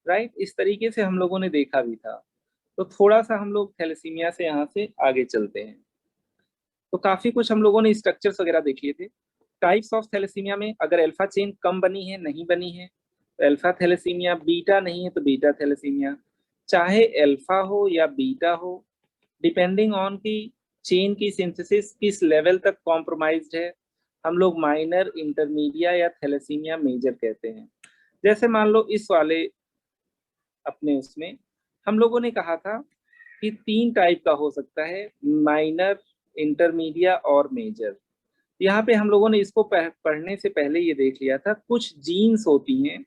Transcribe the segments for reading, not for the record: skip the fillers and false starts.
Right, इस तरीके से हम लोगों ने देखा भी था। तो थोड़ा सा हम लोग थैलेसीमिया से यहाँ से आगे चलते हैं। तो काफी कुछ हम लोगों ने स्ट्रक्चर्स वगैरह देख लिए थे। टाइप्स ऑफ थैलेसीमिया में अगर अल्फा चेन कम बनी है, नहीं बनी है, तो अल्फा थैलेसीमिया, बीटा नहीं है तो बीटा थैलेसीमिया। चाहे अल्फा हो या बीटा हो, डिपेंडिंग ऑन की चेन की सिंथेसिस किस लेवल तक कॉम्प्रोमाइज्ड है, हम लोग माइनर, इंटरमीडिया या थैलेसीमिया मेजर कहते हैं। जैसे मान लो इस वाले अपने उसमें हम लोगों ने कहा था कि 3 टाइप का हो सकता है, माइनर, इंटरमीडिया और मेजर। यहाँ पे हम लोगों ने इसको पढ़ने से पहले ये देख लिया था, कुछ जीन्स होती हैं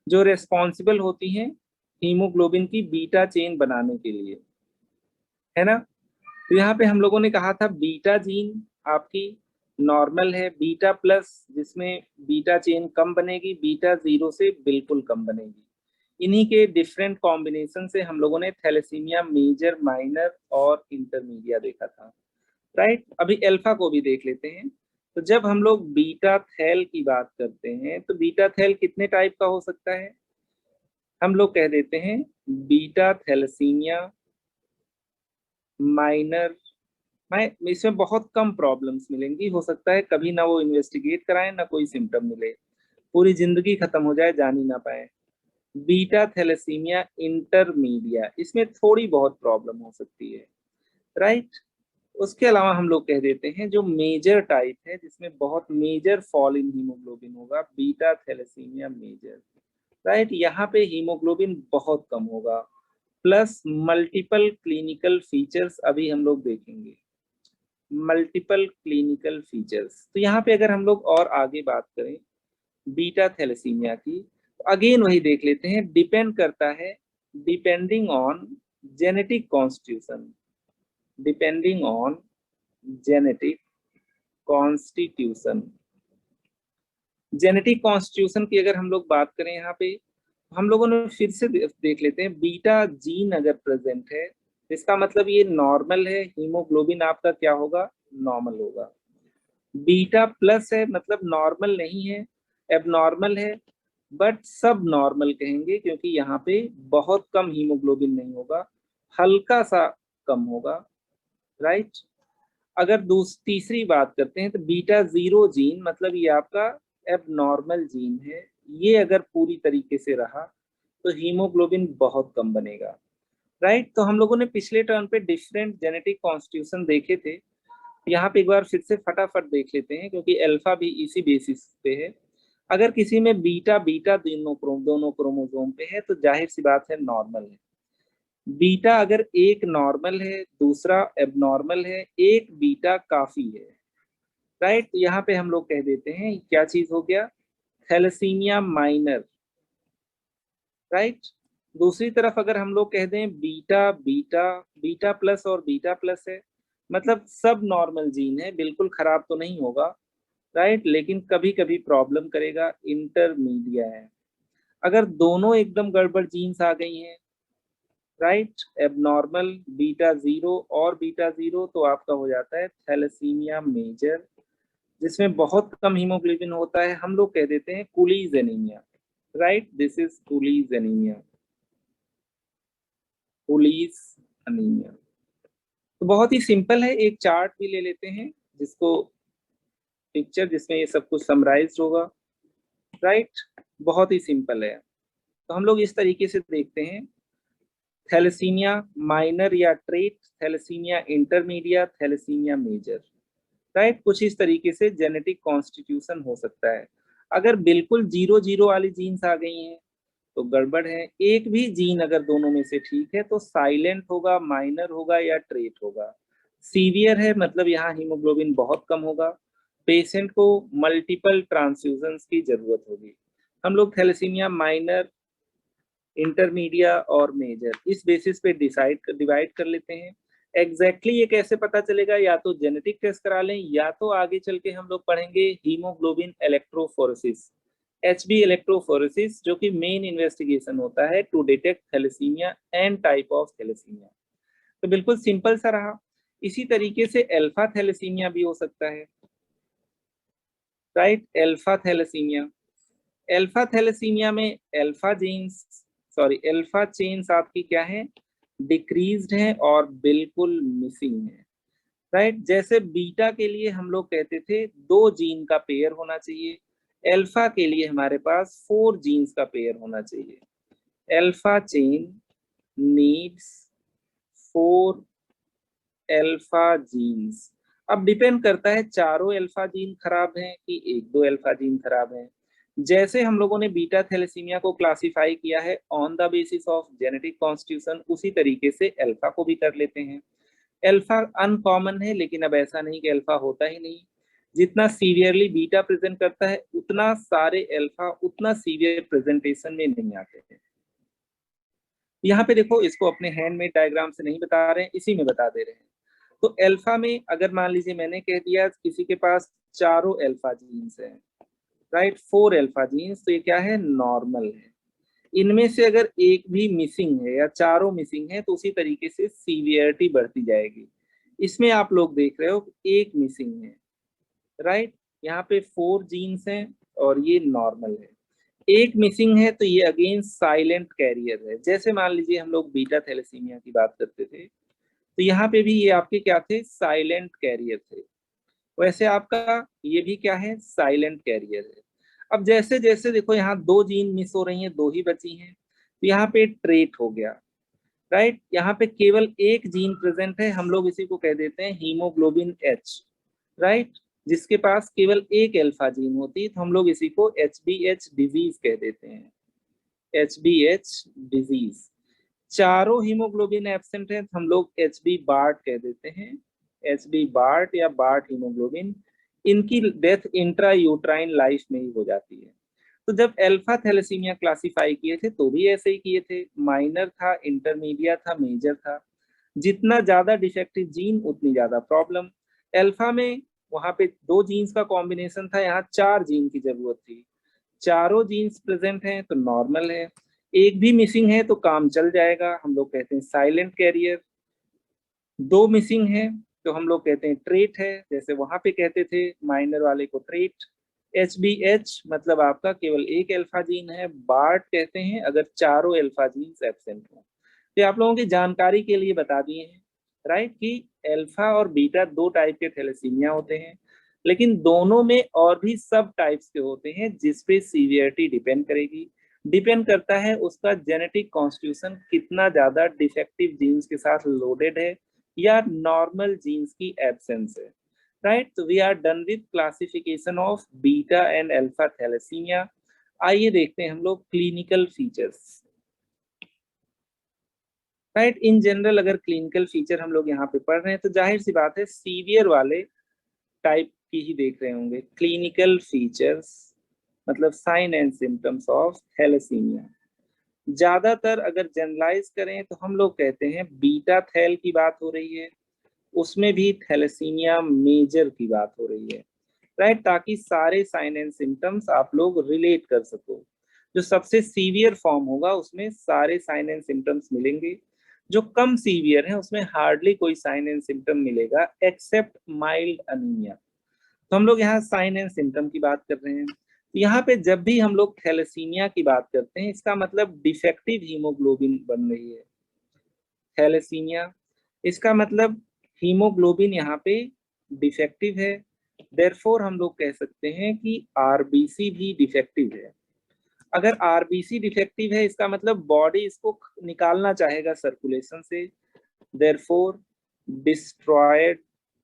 जो रेस्पॉन्सिबल होती हैं हीमोग्लोबिन की बीटा चेन बनाने के लिए, है ना। तो यहाँ पे हम लोगों ने कहा था बीटा जीन आपकी नॉर्मल है, बीटा प्लस जिसमें बीटा चेन कम बनेगी, बीटा जीरो से बिल्कुल कम बनेगी। इन्हीं के डिफरेंट कॉम्बिनेशन से हम लोगों ने थैलेसीमिया मेजर, माइनर और इंटरमीडिया देखा था। राइट, अभी अल्फा को भी देख लेते हैं। तो जब हम लोग बीटा थैल की बात करते हैं तो बीटा थैल कितने टाइप का हो सकता है, हम लोग कह देते हैं बीटा थैलेसीमिया माइनर। मैं इसमें बहुत कम प्रॉब्लम्स मिलेंगी, हो सकता है कभी ना वो इन्वेस्टिगेट कराएं ना कोई सिम्टम मिले, पूरी जिंदगी खत्म हो जाए, जान ही ना पाए। बीटा थैलेसीमिया इंटरमीडिया, इसमें थोड़ी बहुत प्रॉब्लम हो सकती है। राइट, उसके अलावा हम लोग कह देते हैं जो मेजर टाइप है जिसमें बहुत मेजर फॉल इन हीमोग्लोबिन होगा, बीटा थैलेसीमिया मेजर। राइट, यहाँ पे हीमोग्लोबिन बहुत कम होगा, प्लस मल्टीपल क्लिनिकल फीचर्स अभी हम लोग देखेंगे, मल्टीपल क्लिनिकल फीचर्स। तो यहाँ पे अगर हम लोग और आगे बात करें बीटा थैलेसीमिया की, तो अगेन वही देख लेते हैं, डिपेंड करता है, depending on genetic constitution, depending on genetic constitution. Genetic constitution की अगर हम लोग बात करें यहाँ पे, हम लोगों ने फिर से देख लेते हैं, बीटा जीन अगर प्रेजेंट है इसका मतलब ये नॉर्मल है, हीमोग्लोबिन आपका क्या होगा, नॉर्मल होगा। बीटा प्लस है मतलब नॉर्मल नहीं है, एबनॉर्मल है, बट सब नॉर्मल कहेंगे क्योंकि यहाँ पे बहुत कम हीमोग्लोबिन नहीं होगा, हल्का सा कम होगा। राइट, अगर तीसरी बात करते हैं तो बीटा जीरो जीन मतलब ये आपका एबनॉर्मल जीन है, ये अगर पूरी तरीके से रहा तो हीमोग्लोबिन बहुत कम बनेगा। राइट, तो हम लोगों ने पिछले टर्न पे डिफरेंट जेनेटिक कॉन्स्टिट्यूशन देखे थे, यहाँ पे एक बार फिर से फटाफट देख लेते हैं क्योंकि अल्फा भी इसी बेसिस पे है। अगर किसी में बीटा बीटा दोनों क्रोमोसोम पे है तो जाहिर सी बात है नॉर्मल है। बीटा अगर एक नॉर्मल है दूसरा एबनॉर्मल है, एक बीटा काफी है। राइट, यहाँ पे हम लोग कह देते हैं क्या चीज हो गया, थैलेसीमिया माइनर। राइट, दूसरी तरफ अगर हम लोग कह दें बीटा बीटा बीटा प्लस और बीटा प्लस है, मतलब सब नॉर्मल जीन है, बिल्कुल खराब तो नहीं होगा। राइट, लेकिन कभी कभी प्रॉब्लम करेगा, इंटरमीडिया है। अगर दोनों एकदम गड़बड़ जीन्स आ गई हैं, राइट, एबनॉर्मल बीटा जीरो और बीटा जीरो, तो आपका हो जाता है थैलेसीमिया मेजर, जिसमें बहुत कम हीमोग्लोबिन होता है, हम लोग कह देते हैं Coolidge anaemia. Right, this is Coolidge anaemia, Coolidge anaemia. तो बहुत ही सिंपल है, एक चार्ट भी ले लेते हैं जिसको पिक्चर जिसमें ये सब कुछ समराइज होगा। राइट, बहुत ही सिंपल है। तो हम लोग इस तरीके से देखते हैं, थैलेसीमिया माइनर या trait, thalassaemia intermedia, thalassaemia major. Right, कुछ इस तरीके से जेनेटिक कॉन्स्टिट्यूशन हो सकता है। अगर बिल्कुल जीरो जीरो वाली जीन्स आ गई हैं तो गड़बड़ है, एक भी जीन अगर दोनों में से ठीक है तो साइलेंट होगा, माइनर होगा या ट्रेट होगा। सीवियर है मतलब यहाँ हीमोग्लोबिन बहुत कम होगा, पेशेंट को मल्टीपल ट्रांसफ्यूजन्स की जरूरत होगी। हम लोग थैलेसीमिया माइनर, इंटरमीडिया और मेजर इस बेसिस पे डिवाइड कर लेते हैं। एग्जैक्टली ये कैसे पता चलेगा, या तो जेनेटिक टेस्ट करा लें या तो आगे चल के हम लोग पढ़ेंगे हीमोग्लोबिन इलेक्ट्रोफोरेसिस, एचबी इलेक्ट्रोफोरेसिस, जो कि मेन इन्वेस्टिगेशन होता है to detect thalassaemia and type of thalassaemia. तो बिल्कुल सिंपल सा रहा। इसी तरीके से अल्फा थैलेसीमिया भी हो सकता है। Right, alpha thalassaemia, alpha thalassaemia में alpha genes sorry alpha chains आपकी क्या है, डिक्रीज्ड है और बिल्कुल मिसिंग है, राइट। जैसे बीटा के लिए हम लोग कहते थे 2 जीन का पेयर होना चाहिए, अल्फा के लिए हमारे पास 4 जीन्स का पेयर होना चाहिए। Alpha chain needs 4 alpha genes. अब डिपेंड करता है चारों अल्फा जीन खराब हैं कि 1-2 अल्फा जीन खराब हैं। जैसे हम लोगों ने बीटा थैलेसीमिया को क्लासिफाई किया है on the basis of genetic constitution, उसी तरीके से अल्फा को भी कर लेते हैं। अल्फा अनकॉमन है, लेकिन अब ऐसा नहीं कि अल्फा होता ही नहीं। जितना सीवियरली बीटा प्रेजेंट करता है उतना सारे अल्फा उतना सीवियर प्रेजेंटेशन में नहीं आते हैं। यहाँ पे देखो, इसको अपने हैंडमेड डायग्राम से नहीं बता रहे हैं, इसी में बता दे रहे हैं। तो अल्फा में अगर मान लीजिए मैंने कह दिया किसी के पास चारों अल्फा जीन्स हैं, राइट, 4 अल्फा जीन्स, तो ये क्या है, नॉर्मल है। इनमें से अगर एक भी मिसिंग है या चारों मिसिंग है तो उसी तरीके से सीवियरिटी बढ़ती जाएगी। इसमें आप लोग देख रहे हो एक मिसिंग है, राइट, यहाँ पे 4 जीन्स हैं और ये नॉर्मल है। एक मिसिंग है तो ये अगेन साइलेंट कैरियर है। जैसे मान लीजिए हम लोग बीटा थैलेसीमिया की बात करते थे, तो यहाँ पे भी ये आपके क्या थे, साइलेंट कैरियर थे। वैसे आपका ये भी क्या है, साइलेंट कैरियर है। अब जैसे जैसे देखो यहाँ 2 जीन मिस हो रही हैं, 2 ही बची हैं, तो यहाँ पे ट्रेट हो गया, राइट। यहाँ पे केवल एक जीन प्रेजेंट है, हम लोग इसी को कह देते हैं हीमोग्लोबिन एच, राइट। जिसके पास केवल एक अल्फा जीन होती है तो हम लोग इसी को HbH डिजीज कह देते हैं, HbH डिजीज। चारों हीमोग्लोबिन एब्सेंट है तो हम लोग HB बार्ट कह देते हैं, HB बार्ट या बार्ट हीमोग्लोबिन। इनकी डेथ इंट्रा यूट्राइन लाइफ में ही हो जाती है। तो जब अल्फा थैलेसीमिया क्लासिफाई किए थे तो भी ऐसे ही किए थे, माइनर था, इंटरमीडिएट था, मेजर था। जितना ज्यादा डिफेक्टिव जीन उतनी ज्यादा प्रॉब्लम। अल्फा में वहां पे 2 जीन्स का कॉम्बिनेशन था, यहाँ 4 जीन की जरूरत थी। चारों जीन्स प्रेजेंट हैं तो नॉर्मल है, एक भी मिसिंग है तो काम चल जाएगा, हम लोग कहते हैं साइलेंट कैरियर। 2 मिसिंग है तो हम लोग कहते हैं ट्रेट है, जैसे वहां पे कहते थे माइनर वाले को ट्रेट। HbH मतलब आपका केवल एक अल्फा जीन है, बार्ट कहते हैं अगर चारों अल्फा जीन्स एब्सेंट हो। तो आप लोगों की जानकारी के लिए बता दिए हैं, राइट, कि अल्फा और बीटा 2 टाइप के थैलेसीमिया होते हैं, लेकिन दोनों में और भी सब टाइप्स के होते हैं जिसपे सीवियरिटी डिपेंड करेगी। डिपेंड करता है उसका जेनेटिक कॉन्स्टिट्यूशन कितना ज्यादा डिफेक्टिव जीन्स के साथ लोडेड है या नॉर्मल जीन्स की एब्सेंस है, राइट। तो we are done with classification of beta and alpha thalassaemia. आइए देखते हैं हम लोग clinical features, right. In general अगर क्लिनिकल फीचर हम लोग यहाँ पे पढ़ रहे हैं तो जाहिर सी बात है सीवियर वाले टाइप की ही देख रहे होंगे। क्लिनिकल फीचर्स मतलब sign and symptoms of thalassaemia. ज्यादातर अगर जनरलाइज करें तो हम लोग कहते हैं बीटा थैल की बात हो रही है, उसमें भी थैलेसीमिया मेजर की बात हो रही है, राइट, ताकि सारे साइन एंड सिम्टम्स आप लोग रिलेट कर सको। जो सबसे सीवियर फॉर्म होगा उसमें सारे साइन एंड सिम्टम्स मिलेंगे, जो कम सीवियर है उसमें हार्डली कोई साइन एंड सिम्टम मिलेगा एक्सेप्ट माइल्ड अनीमिया। तो हम लोग यहाँ साइन एंड सिम्टम की बात कर रहे हैं। तो यहाँ पे जब भी हम लोग थैलेसीमिया की बात करते हैं इसका मतलब डिफेक्टिव हीमोग्लोबिन बन रही है। थैलेसीमिया इसका मतलब हीमोग्लोबिन यहाँ पे डिफेक्टिव है, देयरफॉर हम लोग कह सकते हैं कि आरबीसी भी डिफेक्टिव है। अगर आरबीसी डिफेक्टिव है इसका मतलब बॉडी इसको निकालना चाहेगा सर्कुलेशन से, therefore destroyed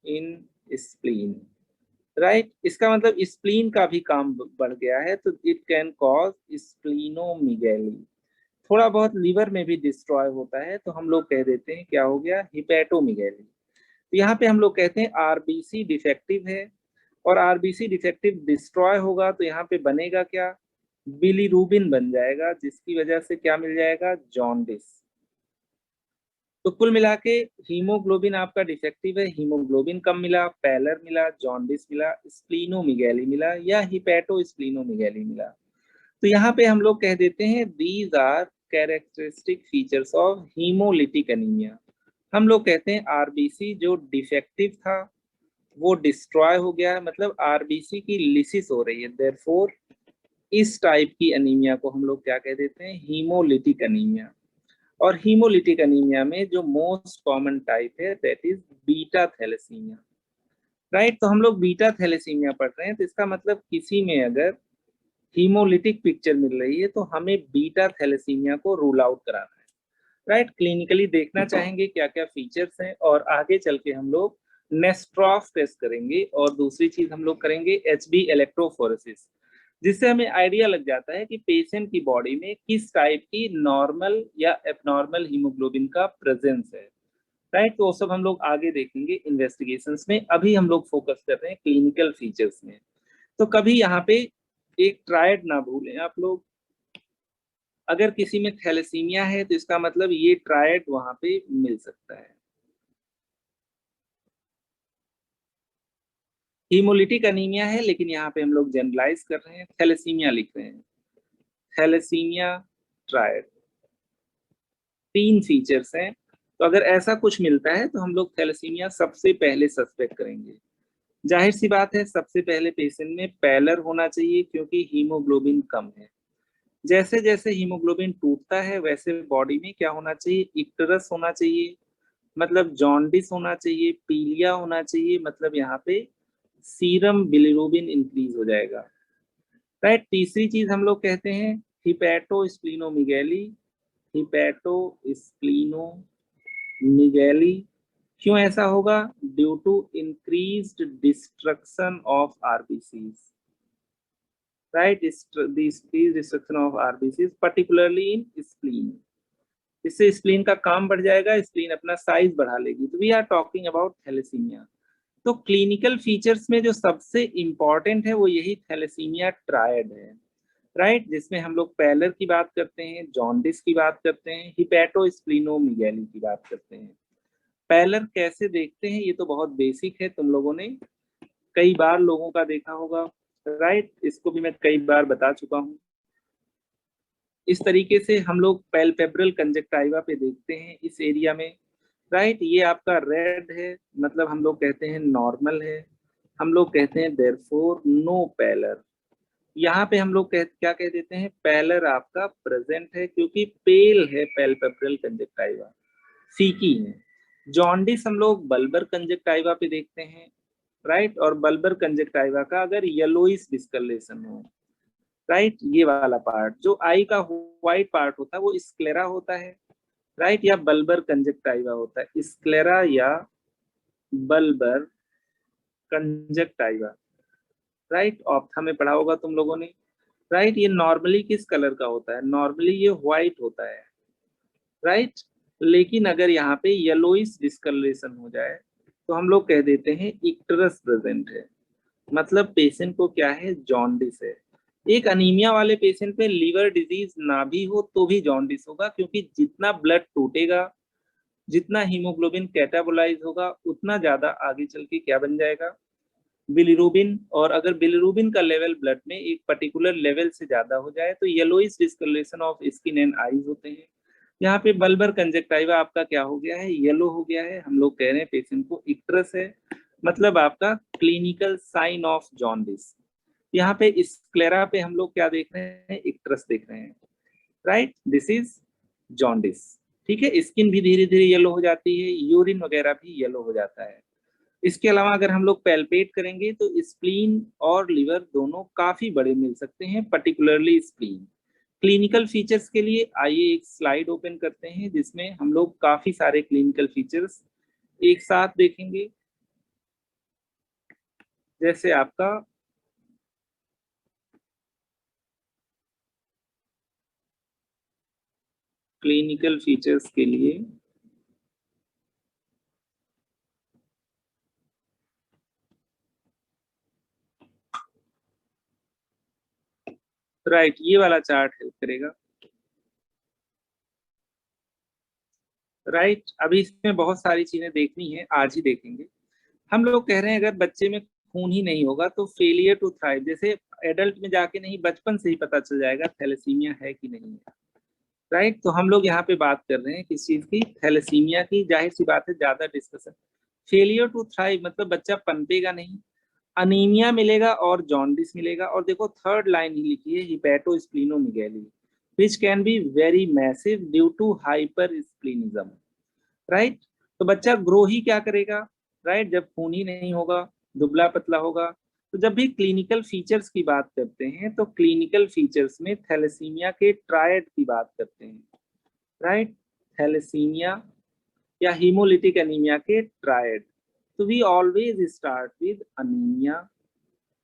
in spleen, right. इसका मतलब स्प्लीन का भी काम बढ़ गया है तो इट कैन कॉज स्प्लीनोमीगैली। थोड़ा बहुत लीवर में भी डिस्ट्रॉय होता है तो हम लोग कह देते हैं क्या हो गया, हिपैटोमीगैली। तो यहाँ पे हम लोग कहते हैं आरबीसी डिफेक्टिव है, और आरबीसी डिफेक्टिव डिस्ट्रॉय होगा तो यहाँ पे बनेगा क्या, बिलीरूबिन बन जाएगा, जिसकी वजह से क्या मिल जाएगा, जॉन्डिस। तो कुल मिला के हीमोग्लोबिन आपका डिफेक्टिव है, हीमोग्लोबिन कम मिला, पैलर मिला, जॉन्डिस मिला, स्प्लीनोमीगैली मिला या हिपैटो स्प्लीनोमीगैली मिला। तो यहाँ पे हम लोग कह देते हैं these are characteristic features of haemolytic anaemia. हम लोग कहते हैं आरबीसी जो डिफेक्टिव था वो डिस्ट्रॉय हो गया है, मतलब आरबीसी की लिसिस हो रही है, देयरफॉर इस टाइप की अनीमिया को हम लोग क्या कह देते हैं, हीमोलिटिक अनीमिया। और हीमोलिटिक अनीमिया में जो मोस्ट कॉमन टाइप है that is beta thalassaemia. Right, तो हम लोग बीटा थैलेसीमिया पढ़ रहे हैं, तो इसका मतलब किसी में अगर हीमोलिटिक पिक्चर मिल रही है तो हमें बीटा थैलेसीमिया को रूल आउट कराना है। राइट, क्लिनिकली देखना चाहेंगे क्या क्या फीचर्स हैं, और आगे चल के हम लोग नेस्ट्रॉफ टेस्ट करेंगे, और दूसरी चीज हम लोग करेंगे एचबी इलेक्ट्रोफोरेसिस, जिससे हमें आइडिया लग जाता है कि पेशेंट की बॉडी में किस टाइप की नॉर्मल या एबनॉर्मल हीमोग्लोबिन का प्रेजेंस है। राइट, तो वो सब हम लोग आगे देखेंगे इन्वेस्टिगेशंस में। अभी हम लोग फोकस कर रहे हैं क्लिनिकल फीचर्स में। तो कभी यहाँ पे एक ट्रायड ना भूलें आप लोग, अगर किसी में थैलेसीमिया है तो इसका मतलब ये ट्रायड वहां पे मिल सकता है। हीमोलिटिक अनीमिया है, लेकिन यहाँ पे हम लोग जनरलाइज कर रहे हैं, थैलेसीमिया लिख रहे हैं, थैलेसीमिया ट्रायड, 3 फीचर्स हैं। तो अगर ऐसा कुछ मिलता है तो हम लोग थैलेसीमिया सबसे पहले सस्पेक्ट करेंगे। जाहिर सी बात है, सबसे पहले पेशेंट में पैलर होना चाहिए क्योंकि हीमोग्लोबिन कम है। जैसे जैसे हीमोग्लोबिन टूटता है वैसे बॉडी में क्या होना चाहिए, इक्टरस होना चाहिए, मतलब जॉन्डिस होना चाहिए, पीलिया होना चाहिए, मतलब यहाँ पे सीरम बिलिरुबिन इंक्रीज हो जाएगा। राइट, तीसरी चीज हम लोग कहते हैं हिपैटोस्प्लीनोमेगैली, हिपैटोस्प्लीनोमेगैली। क्यों ऐसा होगा, due to increased destruction of RBCs. Right, destruction of RBCs particularly in spleen. इससे स्प्लीन का काम बढ़ जाएगा, स्प्लीन अपना साइज बढ़ा लेगी। तो we are talking about thalassaemia. तो क्लिनिकल फीचर्स में जो सबसे इंपॉर्टेंट है वो यही थैलेसीमिया ट्रायड है। राइट, जिसमें हम लोग पैलर की बात करते हैं, जॉन्डिस की बात करते हैं, हिपैटोस्प्लीनोमेगैली की बात करते हैं। पैलर कैसे देखते हैं ये तो बहुत बेसिक है, तुम लोगों ने कई बार लोगों का देखा होगा। राइट, इसको भी मैं कई बार बता चुका हूँ। इस तरीके से हम लोग पैल्पेब्रल कंजक्टाइवा पे देखते हैं इस एरिया में। राइट, ये आपका रेड है, मतलब हम लोग कहते हैं नॉर्मल है, हम लोग कहते हैं देयरफॉर नो पैलर। यहाँ पे हम लोग क्या कह देते हैं, पैलर आपका प्रेजेंट है क्योंकि पेल है पैल्पेब्रल कंजक्टाइवा, फीकी है। जॉन्डिस हम लोग बल्बर कंजक्टाइवा पे देखते हैं। राइट, और बल्बर कंजक्टाइवा का अगर येलोइश डिस्कलेशन हो, राइट, ये वाला पार्ट जो आई का व्हाइट पार्ट होता है वो स्क्लेरा होता है। राइट, या बल्बर कंजक्टाइवा होता है, स्क्लेरा या बल्बर कंजक्टाइवा। राइट, ऑप्था में पढ़ा होगा तुम लोगों ने। राइट, ये नॉर्मली किस कलर का होता है, नॉर्मली ये व्हाइट होता है। राइट, लेकिन अगर यहाँ पे येलोइश डिस्कलरेशन हो जाए तो हम लोग कह देते हैं इक्टरस प्रेजेंट है, मतलब पेशेंट को क्या है, जॉन्डिस है। एक अनीमिया वाले पेशेंट में लीवर डिजीज ना भी हो तो भी जॉन्डिस होगा, क्योंकि जितना ब्लड टूटेगा, जितना हीमोग्लोबिन कैटाबोलाइज होगा, उतना ज्यादा आगे चल के क्या बन जाएगा, बिलिरुबिन। और अगर बिलिरुबिन का लेवल ब्लड में एक पर्टिकुलर लेवल से ज्यादा हो जाए तो yellowish discolouration of skin and eyes होते हैं। यहाँ पे बल्बर कंजक्टाइवा आपका क्या हो गया है, येलो हो गया है। हम लोग कह रहे हैं पेशेंट को इक्ट्रस है, मतलब आपका क्लिनिकल साइन ऑफ जॉन्डिस। यहाँ पे स्क्लेरा पे हम लोग क्या देख रहे हैं, इक्ट्रस देख रहे हैं। Right, this is jaundice. ठीक है, स्किन भी धीरे धीरे येलो हो जाती है, यूरिन वगैरह भी येलो हो जाता है। इसके अलावा अगर हम लोग पैल्पेट करेंगे तो स्प्लीन और लिवर दोनों काफी बड़े मिल सकते हैं, पर्टिकुलरली स्प्लीन। क्लिनिकल फीचर्स के लिए आइए एक स्लाइड ओपन करते हैं जिसमें हम लोग काफी सारे क्लिनिकल फीचर्स एक साथ देखेंगे। जैसे आपका क्लिनिकल फीचर्स के लिए राइट, ये वाला चार्ट हेल्प करेगा। राइट, अभी इसमें बहुत सारी चीजें देखनी है, आज ही देखेंगे। हम लोग कह रहे हैं अगर बच्चे में खून ही नहीं होगा तो फेलियर टू थ्राइव, जैसे एडल्ट में जाके नहीं, बचपन से ही पता चल जाएगा थैलेसीमिया है कि नहीं है। राइट, तो हम लोग यहाँ पे बात कर रहे हैं किस चीज की, थैलेसीमिया की। जाहिर सी बात है, ज्यादा डिस्कशन। फेलियर टू थ्राइव मतलब बच्चा पनपेगा नहीं। अनीमिया मिलेगा और जॉन्डिस मिलेगा। और देखो थर्ड लाइन ही लिखी है hepatosplenomegaly which can be very massive due to hypersplenism, right. तो बच्चा ग्रो ही क्या करेगा, राइट, जब खून ही नहीं होगा, दुबला पतला होगा। तो जब भी क्लिनिकल फीचर्स की बात करते हैं तो क्लिनिकल फीचर्स में थैलेसीमिया के ट्रायड की बात करते हैं, राइट, थैलेसीमिया या हीमोलिटिक एनीमिया के ट्रायड। तो we always start with anaemia,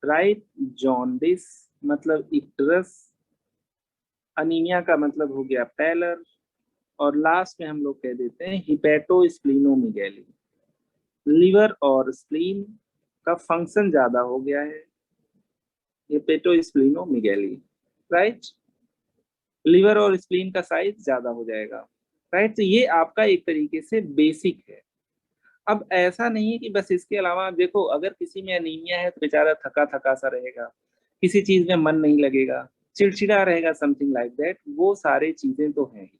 right, jaundice मतलब इक्टरस, अनीमिया का मतलब हो गया पैलर, और लास्ट में हम लोग कह देते हैं हिपैटोस्प्लीनोमेगैली। लिवर और स्प्लीन का फंक्शन ज्यादा हो गया है, हिपैटोस्प्लीनोमेगैली, राइट, लिवर और स्प्लीन का साइज ज्यादा हो जाएगा, राइट। तो ये आपका एक तरीके से बेसिक है। अब ऐसा नहीं है कि बस इसके अलावा देखो, अगर किसी में अनीमिया है तो बेचारा थका थका सा रहेगा, किसी चीज में मन नहीं लगेगा, चिड़चिड़ा रहेगा, समथिंग लाइक दैट, वो सारी चीजें तो हैं ही।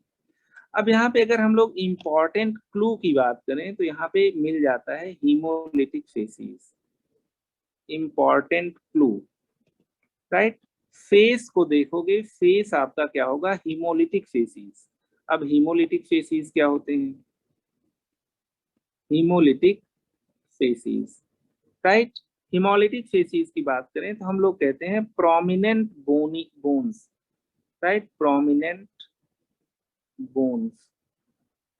अब यहाँ पे अगर हम लोग इम्पॉर्टेंट क्लू की बात करें तो यहाँ पे मिल जाता है haemolytic facies, important clue, right. Face को देखोगे, फेस आपका क्या होगा, हीमोलिटिक फेसिस। अब हीमोलिटिक फेसिस क्या होते हैं, haemolytic facies, right. Haemolytic facies की बात करें तो हम लोग कहते हैं prominent bony bones, right, prominent bones.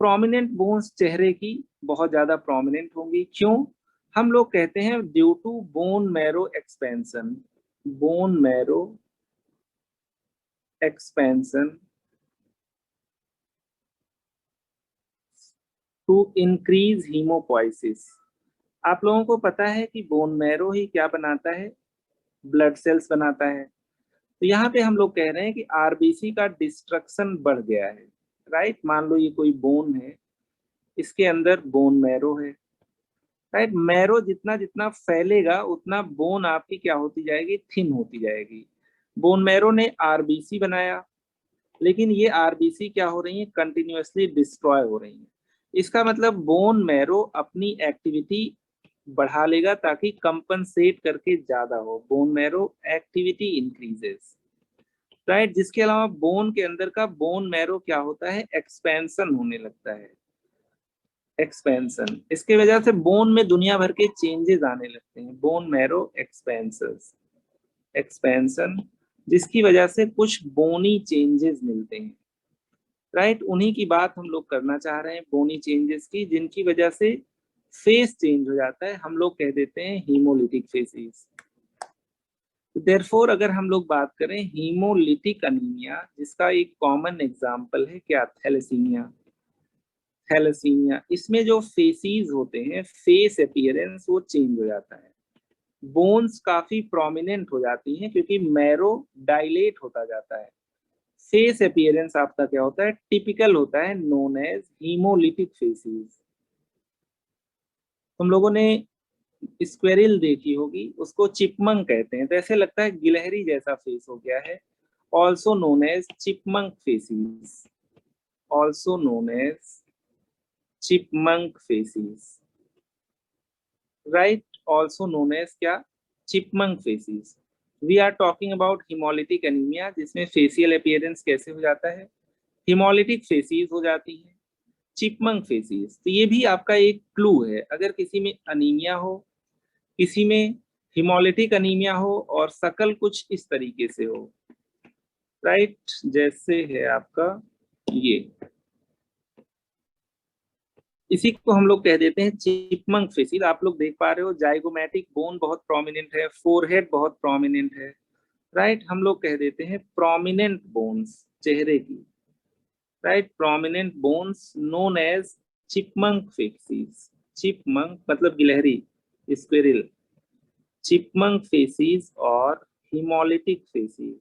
Prominent bones चेहरे की बहुत ज्यादा प्रोमिनेंट होंगी, क्यों, हम लोग कहते हैं due to bone marrow expansion, bone marrow expansion to increase haemopoiesis. आप लोगों को पता है कि बोन मैरो ही क्या बनाता है, ब्लड सेल्स बनाता है। तो यहाँ पे हम लोग कह रहे हैं कि आरबीसी का डिस्ट्रक्शन बढ़ गया है, राइट। मान लो ये कोई बोन है, इसके अंदर बोन मैरो है, राइट। मैरो जितना जितना फैलेगा उतना बोन आपकी क्या होती जाएगी, थिन होती जाएगी। बोन मैरो ने आरबीसी बनाया, लेकिन ये आरबीसी क्या हो रही है, कंटिन्यूअसली डिस्ट्रॉय हो रही है। इसका मतलब बोन मैरो अपनी एक्टिविटी बढ़ा लेगा ताकि कंपनसेट करके ज्यादा हो, bone marrow activity increases, right. जिसके अलावा बोन के अंदर का बोन मैरो क्या होता है, एक्सपेंशन होने लगता है, एक्सपेंशन। इसके वजह से बोन में दुनिया भर के चेंजेस आने लगते हैं, बोन मैरो एक्सपेंशन, एक्सपेंशन, जिसकी वजह से कुछ बोनी चेंजेस मिलते हैं, राइट। उन्हीं की बात हम लोग करना चाह रहे हैं, बोनी चेंजेस की, जिनकी वजह से फेस चेंज हो जाता है, हम लोग कह देते हैं हीमोलिटिक फेसिस। देयरफॉर अगर हम लोग बात करें हीमोलिटिक अनीमिया, जिसका एक कॉमन एग्जांपल है क्या, थैलेसीमिया, थैलेसीमिया, इसमें जो फेसिस होते हैं, फेस अपीयरेंस वो चेंज हो जाता है, बोन्स काफी प्रोमिनेंट हो जाती हैं क्योंकि मैरो डायलेट होता जाता है। फेस अपीयरेंस आपका क्या होता है, टिपिकल होता है, नोन एज हीमोलिटिक फेसिस। तुम लोगों ने स्क्वेरिल देखी होगी, उसको चिपमंक कहते हैं, तो ऐसे लगता है गिलहरी जैसा फेस हो गया है, also known as chipmunk facies, also known as chipmunk facies, right, also known as क्या, chipmunk facies. We are talking about haemolytic anaemia, जिसमें फेसियल अपीयरेंस कैसे हो जाता है, हिमोलिटिक फेसिस हो जाती है, चिपमंक फेसिस। तो ये भी आपका एक क्लू है, अगर किसी में अनीमिया हो, किसी में हिमोलिटिक अनीमिया हो और शकल कुछ इस तरीके से हो, राइट, जैसे है आपका ये, इसी को हम लोग कह देते हैं चिपमंक फेसिस। आप लोग देख पा रहे हो जाइगोमैटिक बोन बहुत प्रोमिनेंट है, फोरहेड बहुत प्रोमिनेंट है, राइट, हम लोग कह देते हैं प्रोमिनेंट बोन्स चेहरे की, right, prominent bones known as chipmunk facies. Chipmunk मतलब गिलहरी, स्क्विरल, चिपमंक फेसिस और haemolytic facies,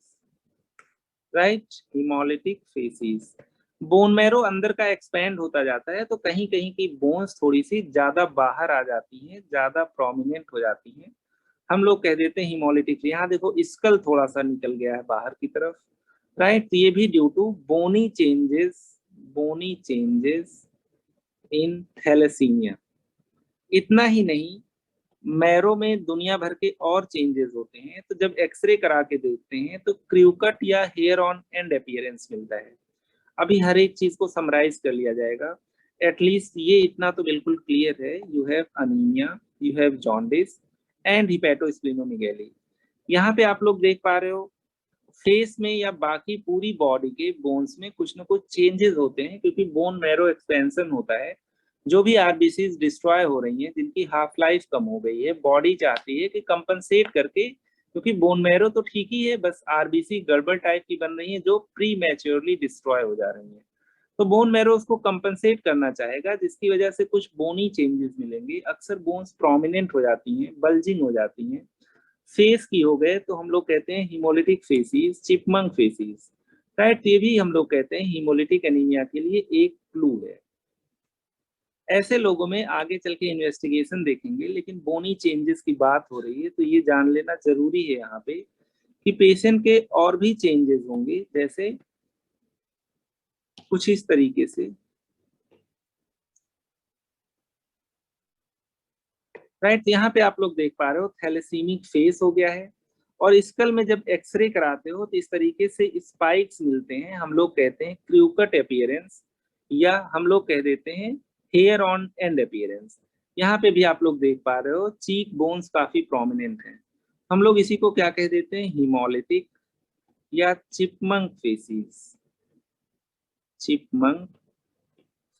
right, haemolytic facies. Bone marrow अंदर का एक्सपेंड होता जाता है तो कहीं कहीं की बोन्स थोड़ी सी ज्यादा बाहर आ जाती हैं, ज्यादा प्रोमिनेंट हो जाती हैं, हम लोग कह देते हैं हिमोलिटिक। यहाँ देखो स्कल थोड़ा सा निकल गया है बाहर की तरफ, राइट, तो ये भी due to bony changes, bony changes in thalassaemia. इतना ही नहीं, मैरो में दुनिया भर के और चेंजेस होते हैं, तो जब एक्सरे करा के देखते हैं तो क्र्यूकट या हेयर ऑन एंड अपीयरेंस मिलता है। अभी हर एक चीज को समराइज कर लिया जाएगा। एटलीस्ट ये इतना तो बिल्कुल क्लियर है, you have anaemia, you have jaundice and hepatosplenomegaly. यहाँ पे आप लोग देख पा रहे हो फेस में या बाकी पूरी बॉडी के बोन्स में कुछ ना कुछ चेंजेस होते हैं, क्योंकि बोन मैरो एक्सपेंशन होता है। जो भी आरबीसीज डिस्ट्रॉय हो रही हैं, जिनकी हाफ लाइफ कम हो गई है, बॉडी चाहती है कि कंपनसेट करके, क्योंकि बोन मैरो तो ठीक ही है, बस आरबीसी गड़बड़ टाइप की बन रही है जो प्री मैच्योरली डिस्ट्रॉय हो जा रही है। तो बोन मैरो उसको कंपनसेट करना चाहेगा, जिसकी वजह से कुछ बोनी चेंजेस मिलेंगे। अक्सर बोन्स प्रोमिनेंट हो जाती हैं, बल्जिंग हो जाती हैं। फेस की हो गए तो हम लोग कहते हैं haemolytic faces, chipmunk facies, right. ये भी हम लोग कहते हैं हिमोलिटिक एनीमिया के लिए एक क्लू है। ऐसे लोगों में आगे चल के इन्वेस्टिगेशन देखेंगे, लेकिन बोनी चेंजेस की बात हो रही है तो ये जान लेना जरूरी है यहाँ पे कि पेशेंट के और भी चेंजेस होंगे, जैसे कुछ इस तरीके से, राइट। यहाँ पे आप लोग देख पा रहे हो थैलेसीमिक फेस हो गया है। और स्कल में जब एक्सरे कराते हो तो इस तरीके से स्पाइक्स मिलते हैं, हम लोग कहते हैं क्र्यूकट अपीयरेंस, या हम लोग कह देते हैं हेयर ऑन एंड अपीयरेंस। यहाँ पे भी आप लोग देख पा रहे हो चीक बोन्स काफी प्रोमिनेंट हैं। हम लोग इसी को क्या कह देते हैं, हिमोलिटिक या चिपमंक फेसिस, चिपमंक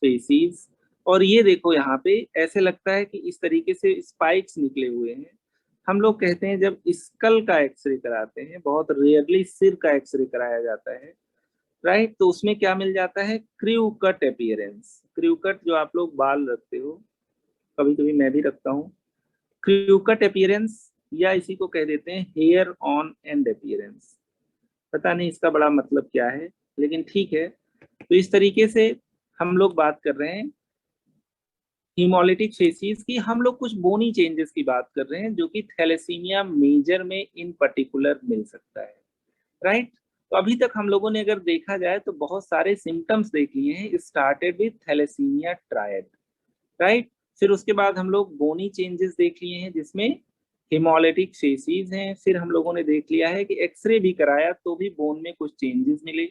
फेसिस। और ये देखो यहाँ पे ऐसे लगता है कि इस तरीके से स्पाइक्स निकले हुए हैं। हम लोग कहते हैं जब स्कल का एक्सरे कराते हैं, बहुत रेयरली सिर का एक्सरे कराया जाता है, राइट, तो उसमें क्या मिल जाता है, crew cut appearance. Crew cut जो आप लोग बाल रखते हो, कभी कभी मैं भी रखता हूँ, क्र्यू कट अपीयरेंस, या इसी को कह देते हैं हेयर ऑन एंड अपीयरेंस। पता नहीं इसका बड़ा मतलब क्या है, लेकिन ठीक है। तो इस तरीके से हम लोग बात कर रहे हैं हीमोलिटिक फेसिस की। हम लोग कुछ बोनी चेंजेस की बात कर रहे हैं जो कि थैलेसीमिया मेजर में इन पर्टिकुलर मिल सकता है, राइट। तो अभी तक हम लोगों ने अगर देखा जाए तो बहुत सारे सिम्टम्स देख लिए हैं, started with thalassaemia triad, right. फिर उसके बाद हम लोग बोनी चेंजेस देख लिए हैं जिसमें हिमोलिटिक फेसिस हैं। फिर हम लोगों ने देख लिया है कि एक्सरे भी कराया तो भी बोन में कुछ चेंजेस मिले,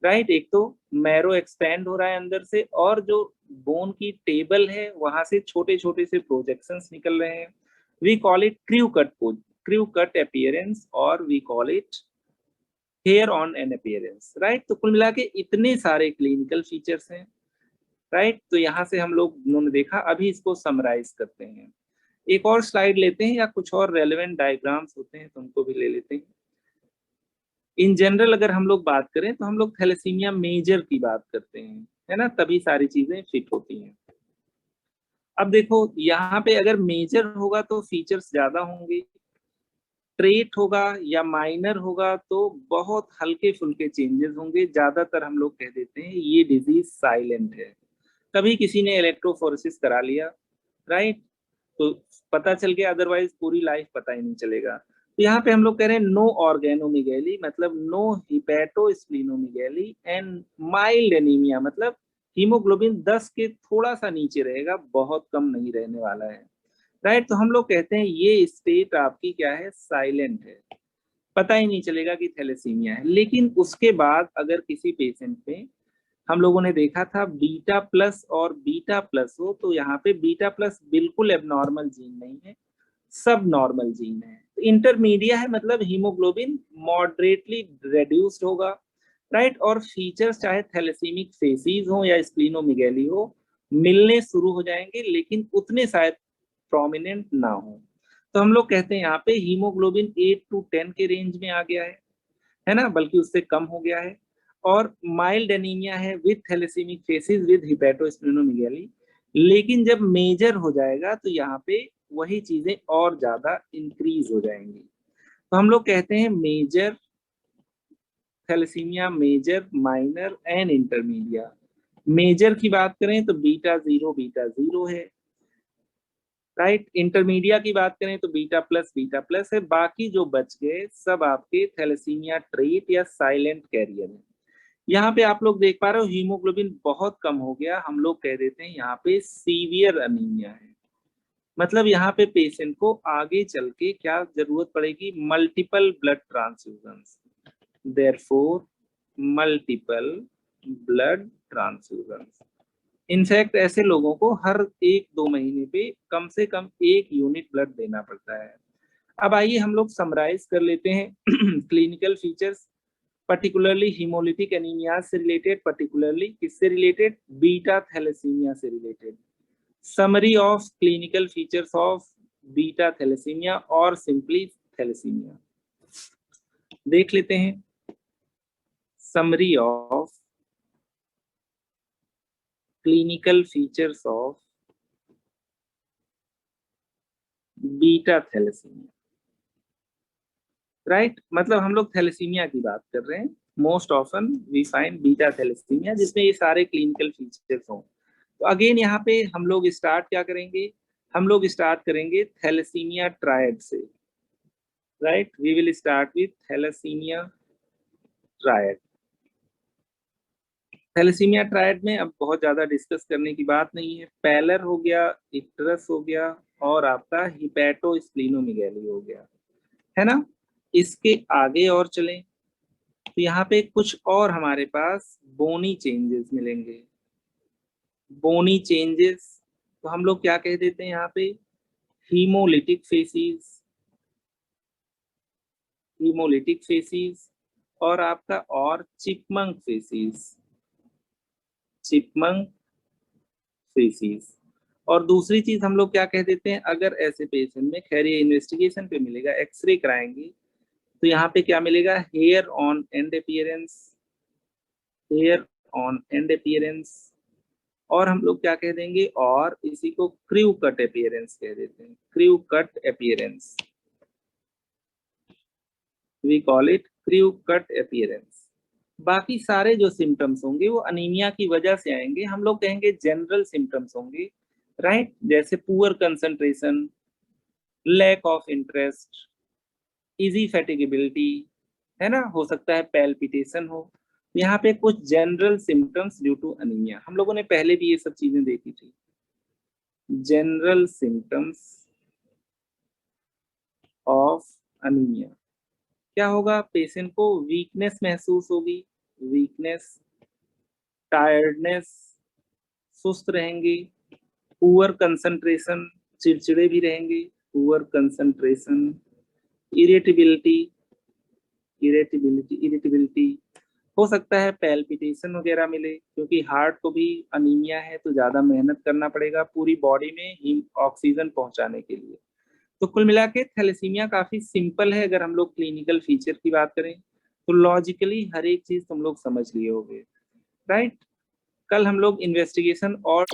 राइट। एक तो मैरो एक्सपैंड हो रहा है अंदर से, और जो बोन की टेबल है वहां से छोटे छोटे से प्रोजेक्शंस निकल रहे हैं। We call it crew cut appearance, और we call it hair on end appearance, right. तो कुल मिला के इतने सारे क्लिनिकल फीचर्स हैं, राइट। तो यहाँ से हम लोग उन्होंने देखा, अभी इसको समराइज करते हैं। एक और स्लाइड लेते हैं, या कुछ और रेलेवेंट डायग्राम्स होते हैं तो उनको भी ले लेते हैं। इन जनरल अगर हम लोग बात करें तो हम लोग थैलेसीमिया मेजर की बात करते हैं, है ना, तभी सारी चीजें फिट होती हैं। अब देखो यहाँ पे अगर मेजर होगा तो फीचर्स ज्यादा होंगे, ट्रेट होगा या माइनर होगा तो बहुत हल्के फुल्के चेंजेस होंगे। ज्यादातर हम लोग कह देते हैं ये डिजीज साइलेंट है। कभी किसी ने इलेक्ट्रोफोरेसिस करा लिया, राइट, तो पता चल गया, अदरवाइज पूरी लाइफ पता ही नहीं चलेगा। तो यहाँ पे हम लोग कह रहे हैं नो ऑर्गेनोमिगैली, मतलब नो हिपैटोस्प्लीनोमेगैली, एंड माइल्ड एनीमिया, मतलब हीमोग्लोबिन 10 के थोड़ा सा नीचे रहेगा, बहुत कम नहीं रहने वाला है, राइट। तो हम लोग कहते हैं ये स्टेट आपकी क्या है, साइलेंट है, पता ही नहीं चलेगा कि थैलेसीमिया है। लेकिन उसके बाद अगर किसी पेशेंट में हम लोगों ने देखा था बीटा प्लस और बीटा प्लस हो, तो यहाँ पे बीटा प्लस बिल्कुल एबनॉर्मल जीन नहीं है, सब नॉर्मल जीन है। तो इंटरमीडिया है, मतलब हीमोग्लोबिन मॉडरेटली रेड्यूस्ड होगा, राइट। और फीचर्स चाहे थैलेसीमिक फेसिस हो या स्प्लीनोमेगैली हो, मिलने शुरू हो जाएंगे, लेकिन उतने शायद प्रोमिनेंट ना हो। तो हम लोग कहते हैं यहाँ पे हीमोग्लोबिन 8 to 10 के रेंज में आ गया है ना, बल्कि उससे कम हो गया है। और माइल्ड एनीमिया है विद थैलेसीमिक फेसिस विद हिपैटोस्प्लीनोमेगैली। लेकिन जब मेजर हो जाएगा तो यहाँ पे वही चीजें और ज्यादा इंक्रीज हो जाएंगी। तो हम लोग कहते हैं major thalassaemia, major, minor and intermedia. Major की बात करें तो बीटा जीरो है, राइट। इंटरमीडिया की बात करें तो बीटा प्लस है। बाकी जो बच गए सब आपके थैलेसीमिया ट्रेट या साइलेंट कैरियर है। यहाँ पे आप लोग देख पा रहे हो हीमोग्लोबिन बहुत कम हो गया, हम लोग कह देते हैं यहाँ पे सीवियर अनीमिया है, मतलब यहाँ पे पेशेंट को आगे चल के क्या जरूरत पड़ेगी, multiple blood transfusions, therefore multiple blood transfusions. In fact ऐसे लोगों को हर 1-2 महीने पे कम से कम 1 यूनिट ब्लड देना पड़ता है। अब आइए हम लोग समराइज कर लेते हैं clinical features, particularly haemolytic anaemia से रिलेटेड, पर्टिकुलरली किससे रिलेटेड, बीटा थैलेसीमिया से related. Summary of clinical features of beta thalassaemia और सिंपली थैलेसीमिया देख लेते हैं। Summary of clinical features of beta thalassaemia, right. मतलब हम लोग थैलेसीमिया की बात कर रहे हैं, most often we find beta thalassaemia जिसमें ये सारे क्लिनिकल फीचर्स हों। तो अगेन यहाँ पे हम लोग स्टार्ट क्या करेंगे, हम लोग स्टार्ट करेंगे थैलेसीमिया ट्रायड से, right. We will start with thalassaemia triad. Thalassaemia triad में अब बहुत ज्यादा डिस्कस करने की बात नहीं है, पैलर हो गया, इक्टरस हो गया और आपका हिपैटोस्प्लीनोमेगाली हो गया, है ना। इसके आगे और चलें तो यहाँ पे कुछ और हमारे पास बोनी चेंजेस मिलेंगे। बोनी चेंजेस तो हम लोग क्या कह देते हैं यहाँ पे, हीमोलिटिक फेसिस, हीमोलिटिक फेसिस और आपका और चिपमंक फेसिस, चिपमंक फेसिस। और दूसरी चीज हम लोग क्या कह देते हैं, अगर ऐसे पेशेंट में, खैर ये इन्वेस्टिगेशन पे मिलेगा, एक्सरे कराएंगे तो यहाँ पे क्या मिलेगा, hair on end appearance, hair on end appearance. और हम लोग क्या कह देंगे, और इसी को क्रू कट अपीयरेंस कह देते हैं, crew cut appearance, we call it crew cut appearance. बाकी सारे जो सिम्टम्स होंगे वो अनीमिया की वजह से आएंगे, हम लोग कहेंगे जनरल सिम्टम्स होंगे, राइट। जैसे poor concentration, lack of interest, easy fatigability, है ना, हो सकता है पैल्पिटेशन हो। यहाँ पे कुछ general symptoms due to anaemia, हम लोगों ने पहले भी ये सब चीजें देखी थी। जनरल सिम्टम्स ऑफ अनीमिया क्या होगा, पेशेंट को वीकनेस महसूस होगी, वीकनेस, टायर्डनेस, सुस्त रहेंगे, पुअर कंसंट्रेशन, चिड़चिड़े भी रहेंगे, पुअर कंसंट्रेशन, इरिटेबिलिटी, इरिटेबिलिटी, हो सकता है पैल्पिटेशन वगैरह मिले, क्योंकि हार्ट को भी अनीमिया है तो ज्यादा मेहनत करना पड़ेगा पूरी बॉडी में ऑक्सीजन पहुंचाने के लिए। तो कुल मिला के थैलेसीमिया काफी सिंपल है। अगर हम लोग क्लिनिकल फीचर की बात करें तो लॉजिकली हर एक चीज तुम लोग समझ लिए होगे, राइट। कल हम लोग इन्वेस्टिगेशन और